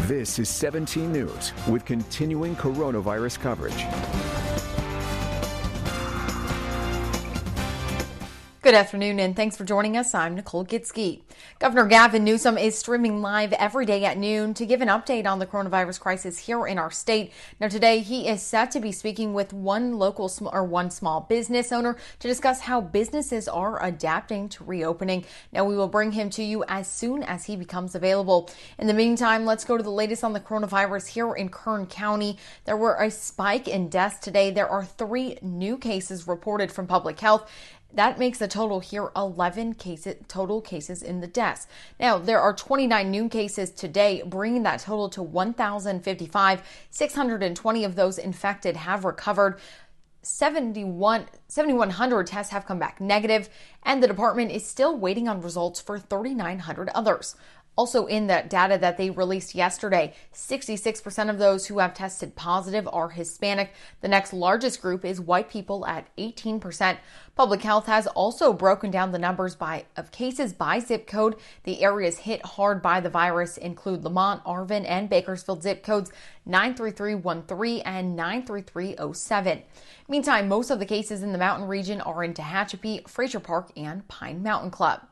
This is 17 News with continuing coronavirus coverage. Good afternoon, and thanks for joining us. I'm Nicole Gitske. Governor Gavin Newsom is streaming live every day at noon to give an update on the coronavirus crisis here in our state. Now, today he is set to be speaking with one small business owner to discuss how businesses are adapting to reopening. Now, we will bring him to you as soon as he becomes available. In the meantime, let's go to the latest on the coronavirus here in Kern County. There were a spike in deaths today. There are 3 new cases reported from public health. That makes the total here 11 total cases in the deaths. Now, there are 29 new cases today, bringing that total to 1,055. 620 of those infected have recovered. 7,100 tests have come back negative, and the department is still waiting on results for 3,900 others. Also in that data that they released yesterday, 66% of those who have tested positive are Hispanic. The next largest group is white people at 18%. Public Health has also broken down the numbers of cases by zip code. The areas hit hard by the virus include Lamont, Arvin, and Bakersfield zip codes 93313 and 93307. Meantime, most of the cases in the mountain region are in Tehachapi, Fraser Park, and Pine Mountain Club.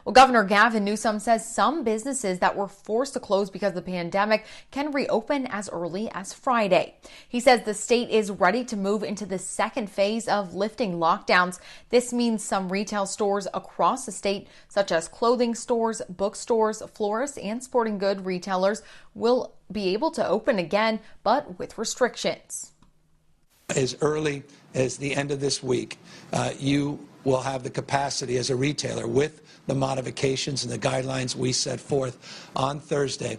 Well, Governor Gavin Newsom says some businesses that were forced to close because of the pandemic can reopen as early as Friday. He says the state is ready to move into the second phase of lifting lockdowns. This means some retail stores across the state, such as clothing stores, bookstores, florists, and sporting good retailers, will be able to open again, but with restrictions. As early as the end of this week, you will have the capacity as a retailer with the modifications and the guidelines we set forth on Thursday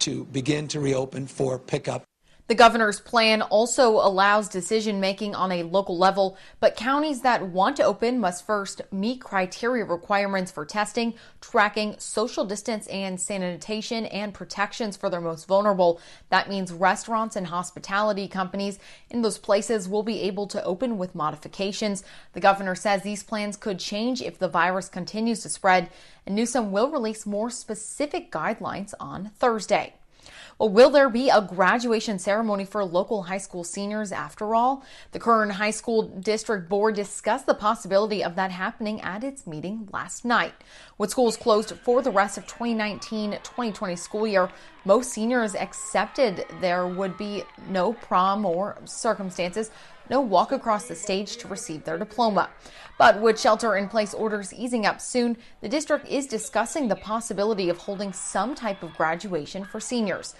to begin to reopen for pickup. The governor's plan also allows decision-making on a local level, but counties that want to open must first meet criteria requirements for testing, tracking, social distance and sanitation, and protections for their most vulnerable. That means restaurants and hospitality companies in those places will be able to open with modifications. The governor says these plans could change if the virus continues to spread, and Newsom will release more specific guidelines on Thursday. Well, will there be a graduation ceremony for local high school seniors after all? The Kern High School District Board discussed the possibility of that happening at its meeting last night. With schools closed for the rest of 2019-2020 school year, most seniors accepted there would be no prom or circumstances, no walk across the stage to receive their diploma. But with shelter-in-place orders easing up soon, the district is discussing the possibility of holding some type of graduation for seniors.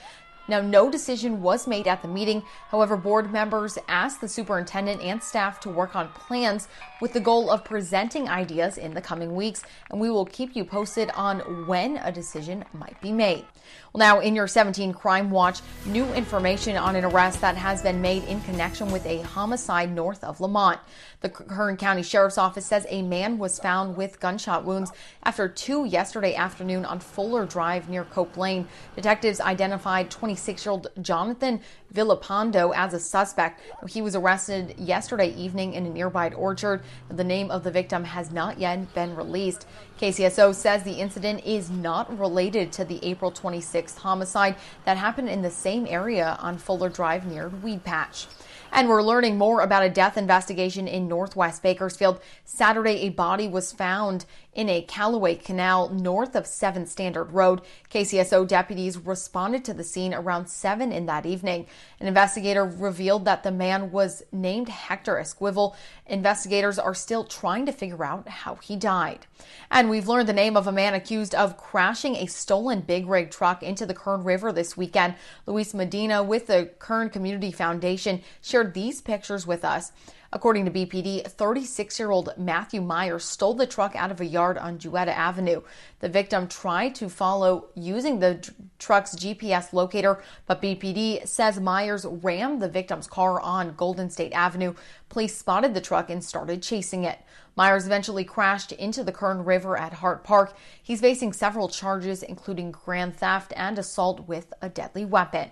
Now, no decision was made at the meeting. However, board members asked the superintendent and staff to work on plans with the goal of presenting ideas in the coming weeks, and we will keep you posted on when a decision might be made. Well, now in your 17 Crime Watch, new information on an arrest that has been made in connection with a homicide north of Lamont. The Kern County Sheriff's Office says a man was found with gunshot wounds after 2 yesterday afternoon on Fuller Drive near Cope Lane. Detectives identified 26-year-old Jonathan Villapando as a suspect. He was arrested yesterday evening in a nearby orchard. The name of the victim has not yet been released. KCSO says the incident is not related to the April 26th homicide that happened in the same area on Fuller Drive near Weed Patch. And we're learning more about a death investigation in northwest Bakersfield. Saturday, a body was found in a Callaway Canal north of 7th Standard Road. KCSO deputies responded to the scene around 7 in that evening. An investigator revealed that the man was named Hector Esquivel. Investigators are still trying to figure out how he died. And we've learned the name of a man accused of crashing a stolen big rig truck into the Kern River this weekend. Luis Medina with the Kern Community Foundation shared these pictures with us. According to BPD, 36-year-old Matthew Myers stole the truck out of a yard on Jewetta Avenue. The victim tried to follow using the truck's GPS locator, but BPD says Myers rammed the victim's car on Golden State Avenue. Police spotted the truck and started chasing it. Myers eventually crashed into the Kern River at Hart Park. He's facing several charges, including grand theft and assault with a deadly weapon.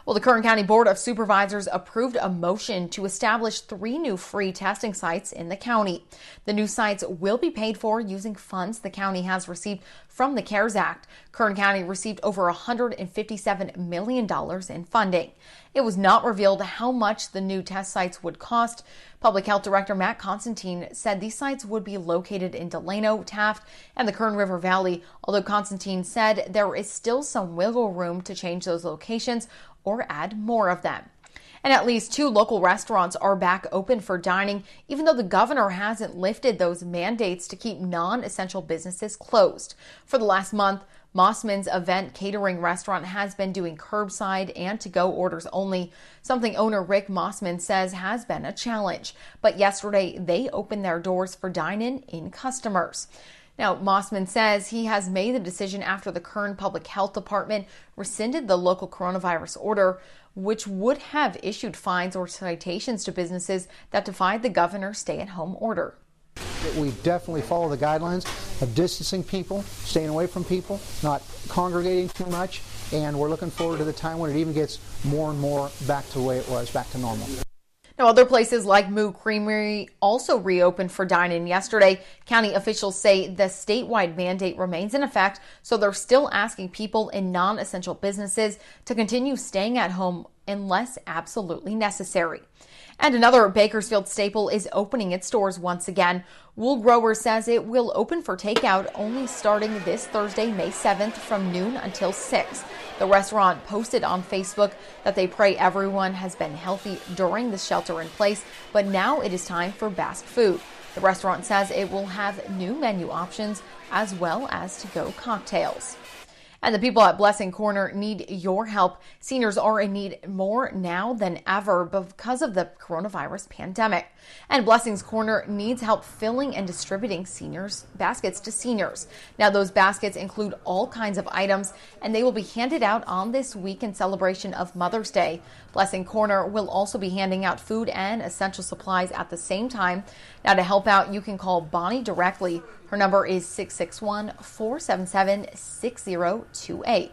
Well, the Kern County Board of Supervisors approved a motion to establish 3 new free testing sites in the county. The new sites will be paid for using funds the county has received from the CARES Act. Kern County received over $157 million in funding. It was not revealed how much the new test sites would cost. Public Health Director Matt Constantine said these sites would be located in Delano, Taft, and the Kern River Valley, although Constantine said there is still some wiggle room to change those locations or add more of them. And at least 2 local restaurants are back open for dining, even though the governor hasn't lifted those mandates to keep non-essential businesses closed. For the last month, Mossman's Event Catering Restaurant has been doing curbside and to-go orders only, something owner Rick Mossman says has been a challenge. But yesterday, they opened their doors for dine-in customers. Now, Mossman says he has made the decision after the Kern Public Health Department rescinded the local coronavirus order, which would have issued fines or citations to businesses that defied the governor's stay-at-home order. We definitely follow the guidelines of distancing people, staying away from people, not congregating too much, and we're looking forward to the time when it even gets more and more back to the way it was, back to normal. Now, other places like Moo Creamery also reopened for dine-in yesterday. County officials say the statewide mandate remains in effect, so they're still asking people in non-essential businesses to continue staying at home unless absolutely necessary. And another Bakersfield staple is opening its doors once again. Wool Grower says it will open for takeout only starting this Thursday, May 7th from noon until 6. The restaurant posted on Facebook that they pray everyone has been healthy during the shelter in place, but now it is time for fast food. The restaurant says it will have new menu options as well as to-go cocktails. And the people at Blessing Corner need your help. Seniors are in need more now than ever because of the coronavirus pandemic. And Blessing's Corner needs help filling and distributing seniors baskets to seniors. Now, those baskets include all kinds of items, and they will be handed out on this week in celebration of Mother's Day. Blessing Corner will also be handing out food and essential supplies at the same time. Now, to help out, you can call Bonnie directly. Her number is 661-477-6028.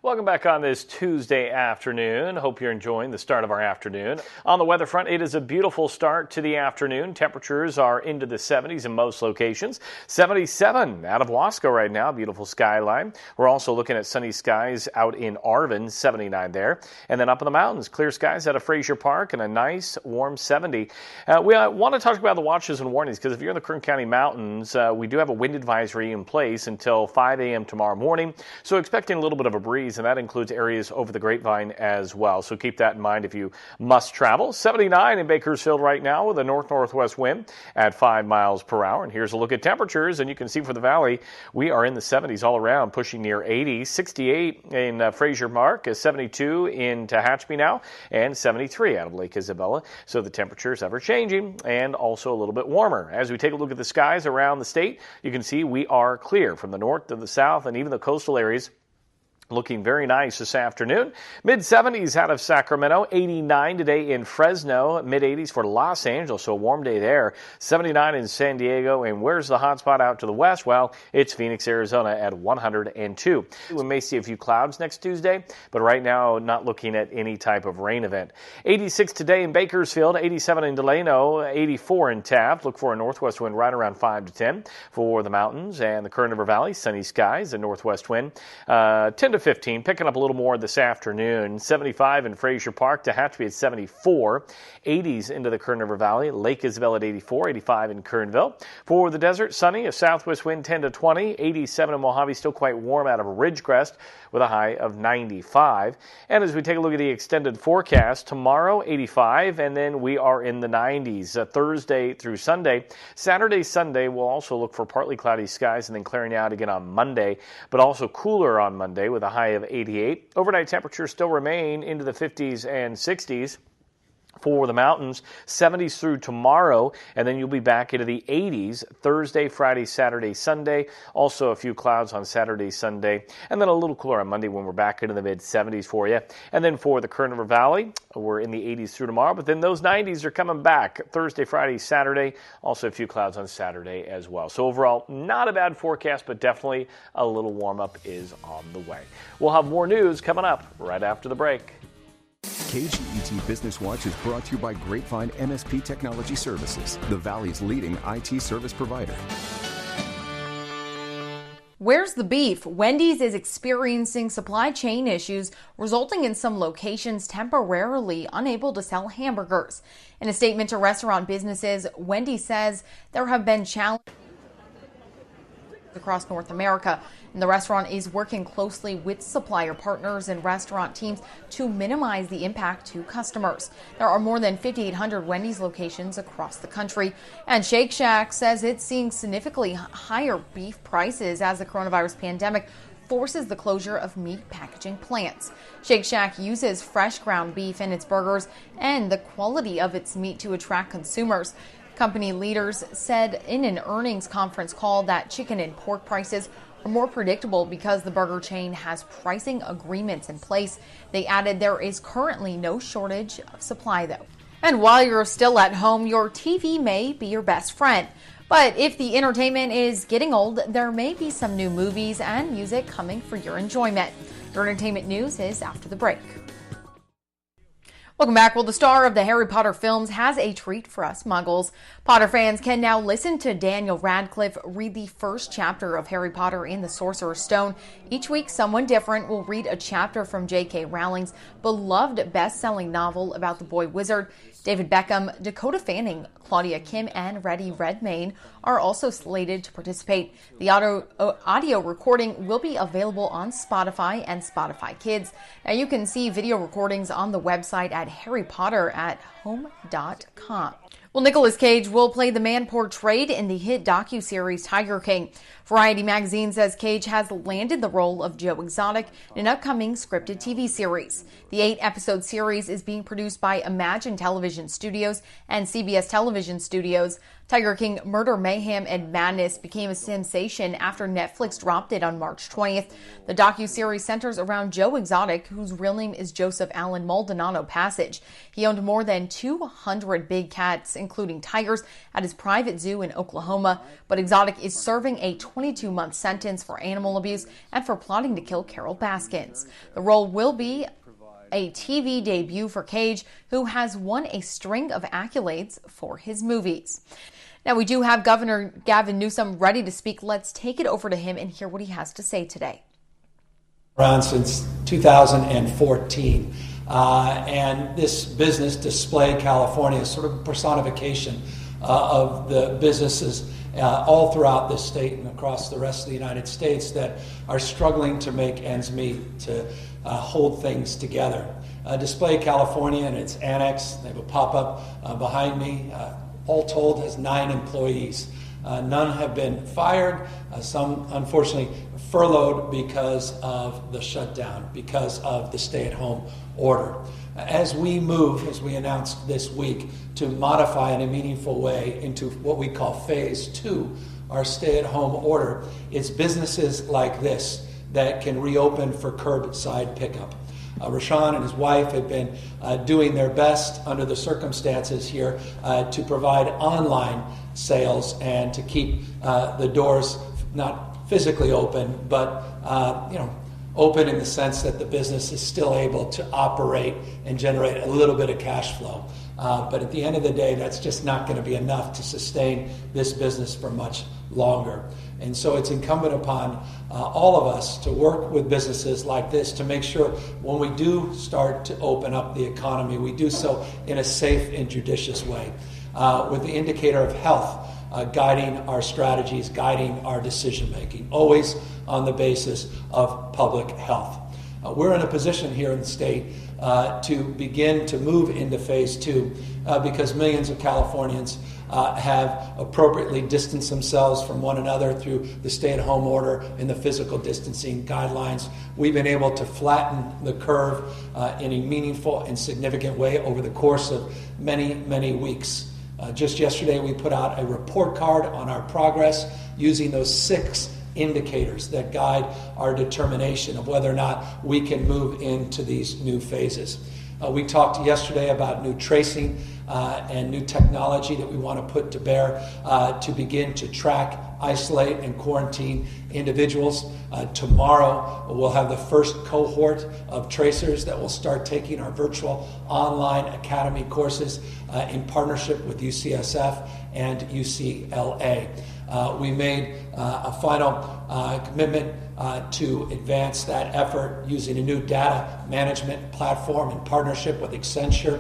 Welcome back on this Tuesday afternoon. Hope you're enjoying the start of our afternoon. On the weather front, it is a beautiful start to the afternoon. Temperatures are into the 70s in most locations. 77 out of Wasco right now. Beautiful skyline. We're also looking at sunny skies out in Arvin, 79 there. And then up in the mountains, clear skies out of Frazier Park and a nice warm 70. We want to talk about the watches and warnings because if you're in the Kern County mountains, we do have a wind advisory in place until 5 a.m. tomorrow morning. So expecting a little bit of a breeze, and that includes areas over the Grapevine as well. So keep that in mind if you must travel. 79 in Bakersfield right now with a north-northwest wind at 5 miles per hour. And here's a look at temperatures, and you can see for the valley, we are in the 70s all around, pushing near 80. 68 in Frazier Park, 72 in Tehachapi now, and 73 out of Lake Isabella. So the temperature is ever changing and also a little bit warmer. As we take a look at the skies around the state, you can see we are clear from the north to the south and even the coastal areas. Looking very nice this afternoon. Mid-70s out of Sacramento, 89 today in Fresno, mid-80s for Los Angeles, so a warm day there. 79 in San Diego, and where's the hot spot out to the west? Well, it's Phoenix, Arizona at 102. We may see a few clouds next Tuesday, but right now not looking at any type of rain event. 86 today in Bakersfield, 87 in Delano, 84 in Taft. Look for a northwest wind right around 5 to 10 for the mountains and the Kern River Valley. Sunny skies, a northwest wind. 10 to 15, picking up a little more this afternoon. 75 in Frazier Park, Tehachapi at 74. 80s into the Kern River Valley. Lake Isabel at 84, 85 in Kernville. For the desert, sunny, a southwest wind 10 to 20. 87 in Mojave, still quite warm out of Ridgecrest with a high of 95. And as we take a look at the extended forecast, tomorrow 85, and then we are in the 90s Thursday through Sunday. Saturday, Sunday, we'll also look for partly cloudy skies and then clearing out again on Monday, but also cooler on Monday with a high of 88. Overnight temperatures still remain into the 50s and 60s. For the mountains, 70s through tomorrow, and then you'll be back into the 80s Thursday, Friday, Saturday, Sunday. Also a few clouds on Saturday, Sunday, and then a little cooler on Monday when we're back into the mid-70s for you. And then for the Kern River Valley, we're in the 80s through tomorrow, but then those 90s are coming back Thursday, Friday, Saturday. Also a few clouds on Saturday as well. So overall, not a bad forecast, but definitely a little warm-up is on the way. We'll have more news coming up right after the break. KGET Business Watch is brought to you by Grapevine MSP Technology Services, the Valley's leading IT service provider. Where's the beef? Wendy's is experiencing supply chain issues, resulting in some locations temporarily unable to sell hamburgers. In a statement to restaurant businesses, Wendy's says there have been challenges across North America, and the restaurant is working closely with supplier partners and restaurant teams to minimize the impact to customers. There are more than 5,800 Wendy's locations across the country, and Shake Shack says it's seeing significantly higher beef prices as the coronavirus pandemic forces the closure of meat packaging plants. Shake Shack uses fresh ground beef in its burgers and the quality of its meat to attract consumers. Company leaders said in an earnings conference call that chicken and pork prices are more predictable because the burger chain has pricing agreements in place. They added there is currently no shortage of supply, though. And while you're still at home, your TV may be your best friend. But if the entertainment is getting old, there may be some new movies and music coming for your enjoyment. Your entertainment news is after the break. Welcome back. Well, the star of the Harry Potter films has a treat for us Muggles. Potter fans can now listen to Daniel Radcliffe read the first chapter of Harry Potter and the Sorcerer's Stone. Each week, someone different will read a chapter from J.K. Rowling's beloved best-selling novel about the boy wizard. David Beckham, Dakota Fanning, Claudia Kim, and Reddy Redmayne are also slated to participate. The audio recording will be available on Spotify and Spotify Kids. Now you can see video recordings on the website at harrypotterathome.com. Well, Nicolas Cage will play the man portrayed in the hit docuseries Tiger King. Variety magazine says Cage has landed the role of Joe Exotic in an upcoming scripted TV series. The 8-episode series is being produced by Imagine Television Studios and CBS Television Studios. Tiger King Murder, Mayhem, and Madness became a sensation after Netflix dropped it on March 20th. The docuseries centers around Joe Exotic, whose real name is Joseph Allen Maldonado Passage. He owned more than 200 big cats, including tigers, at his private zoo in Oklahoma. But Exotic is serving a 22-month sentence for animal abuse and for plotting to kill Carol Baskins. The role will be a TV debut for Cage, who has won a string of accolades for his movies. Now, we do have Governor Gavin Newsom ready to speak. Let's take it over to him and hear what he has to say today. Around since 2014, and this business, Display California, is sort of a personification of the businesses all throughout this state and across the rest of the United States that are struggling to make ends meet, to hold things together. Display California and its annex, they have a pop-up behind me, all told has 9 employees. None have been fired, some unfortunately furloughed because of the shutdown, because of the stay-at-home order. As we move, as we announced this week, to modify in a meaningful way into what we call phase 2, our stay-at-home order, it's businesses like this that can reopen for curbside pickup. Rashawn and his wife have been doing their best under the circumstances here to provide online sales and to keep the doors not physically open, but open in the sense that the business is still able to operate and generate a little bit of cash flow. But at the end of the day, that's just not going to be enough to sustain this business for much longer. And so it's incumbent upon all of us to work with businesses like this to make sure when we do start to open up the economy, we do so in a safe and judicious way, with the indicator of health guiding our strategies, guiding our decision making, always on the basis of public health. We're in a position here in the state to begin to move into phase 2 because millions of Californians have appropriately distanced themselves from one another through the stay-at-home order and the physical distancing guidelines. We've been able to flatten the curve in a meaningful and significant way over the course of many, many weeks. Just yesterday, we put out a report card on our progress using those 6 indicators that guide our determination of whether or not we can move into these new phases. We talked yesterday about new tracing and new technology that we want to put to bear to begin to track, isolate, and quarantine individuals. Tomorrow, we'll have the first cohort of tracers that will start taking our virtual online academy courses in partnership with UCSF and UCLA. We made a final commitment to advance that effort using a new data management platform in partnership with Accenture,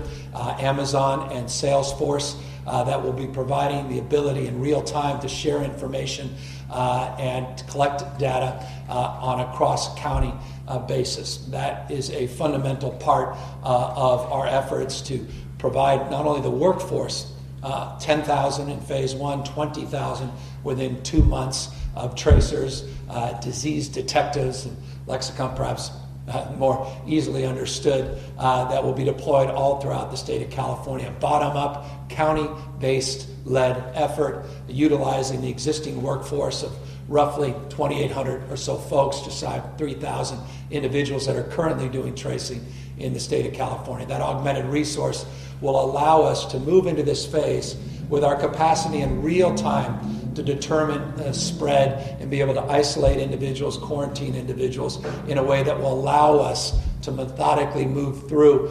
Amazon, and Salesforce that will be providing the ability in real time to share information and collect data on a cross-county basis. That is a fundamental part of our efforts to provide not only the workforce, 10,000 in phase 1, 20,000 within 2 months of tracers, disease detectives, and lexicon perhaps more easily understood, that will be deployed all throughout the state of California. Bottom-up, county-based led effort, utilizing the existing workforce of roughly 2,800 or so folks, just shy of 3,000 individuals that are currently doing tracing in the state of California. That augmented resource will allow us to move into this phase with our capacity in real time to determine spread and be able to isolate individuals, quarantine individuals in a way that will allow us to methodically move through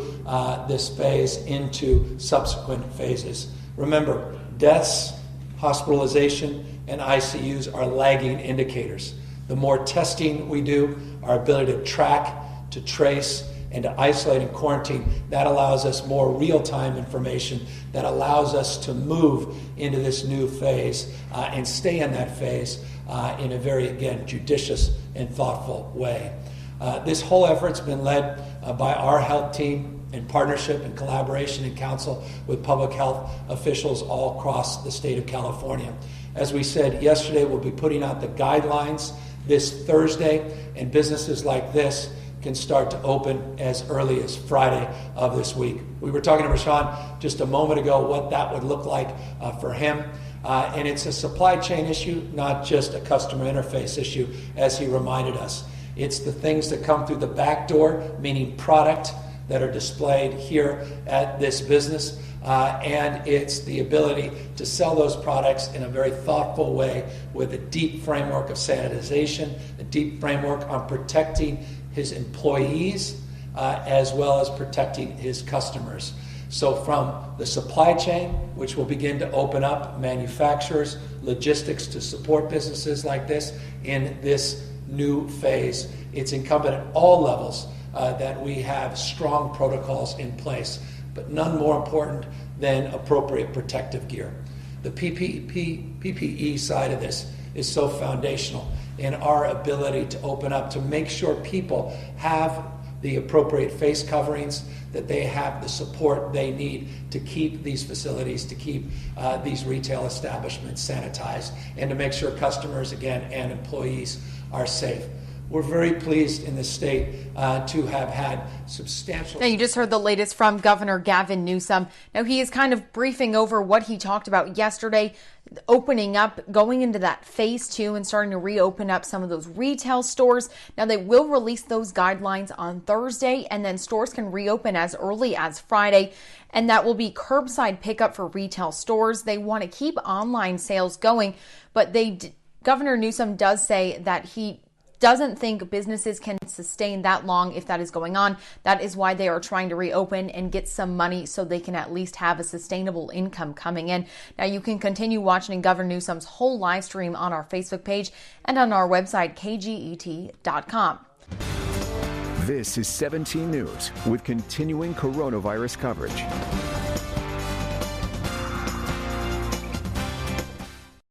this phase into subsequent phases. Remember, deaths, hospitalization, and ICUs are lagging indicators. The more testing we do, our ability to track, to trace, and to isolate and quarantine, that allows us more real-time information that allows us to move into this new phase and stay in that phase in a very, again, judicious and thoughtful way. This whole effort's been led by our health team in partnership and collaboration and counsel with public health officials all across the state of California. As we said yesterday, we'll be putting out the guidelines this Thursday, and businesses like this can start to open as early as Friday of this week. We were talking to Rashawn just a moment ago what that would look like for him. And it's a supply chain issue, not just a customer interface issue, as he reminded us. It's the things that come through the back door, meaning product that are displayed here at this business. And it's the ability to sell those products in a very thoughtful way with a deep framework of sanitization, a deep framework on protecting his employees, as well as protecting his customers. So from the supply chain, which will begin to open up manufacturers, logistics to support businesses like this in this new phase, it's incumbent at all levels that we have strong protocols in place, but none more important than appropriate protective gear. The PPE side of this is so foundational in our ability to open up, to make sure people have the appropriate face coverings, that they have the support they need to keep these facilities, to keep these retail establishments sanitized, and to make sure customers, again, and employees are safe. We're very pleased in the state to have had substantial... Now, you just heard the latest from Governor Gavin Newsom. Now, he is kind of briefing over what he talked about yesterday, opening up, going into that phase 2 and starting to reopen up some of those retail stores. Now, they will release those guidelines on Thursday, and then stores can reopen as early as Friday, and that will be curbside pickup for retail stores. They want to keep online sales going, but Governor Newsom does say that he doesn't think businesses can sustain that long if that is going on. That is why they are trying to reopen and get some money so they can at least have a sustainable income coming in. Now, you can continue watching Governor Newsom's whole live stream on our Facebook page and on our website, kget.com. This is 17 News with continuing coronavirus coverage.